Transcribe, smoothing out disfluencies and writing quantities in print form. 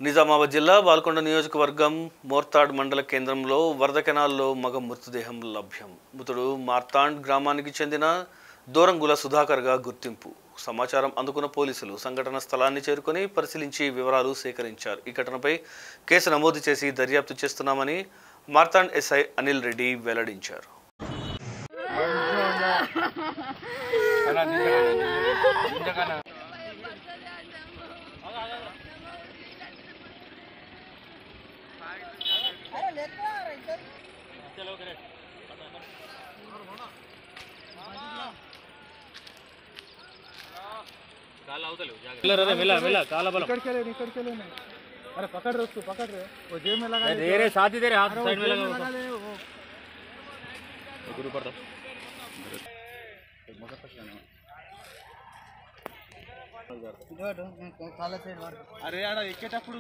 నిజామాబాద్ జిల్లా బాల్కొండ నియోజకవర్గం మోర్తాడ్ మండల కేంద్రంలో వరద కెనాల్లో మగ మృతదేహం లభ్యం. మృతుడు మార్తాండ్ గ్రామానికి చెందిన దోరంగుల సుధాకర్గా గుర్తింపు. సమాచారం అందుకున్న పోలీసులు సంఘటన స్థలాన్ని చేరుకొని పరిశీలించి వివరాలు సేకరించారు. ఈ ఘటనపై కేసు నమోదు చేసి దర్యాప్తు చేస్తున్నామని మార్తాండ్ ఎస్ఐ అనిల్ రెడ్డి వెల్లడించారు. अरे पकड़ रहे उसको, पकड़ रहे वो जेब में लगा दे रहे साथ ही दे रहे हाथ साइड में लगा वो गुरु पर अरे यार एकेटప్పుడు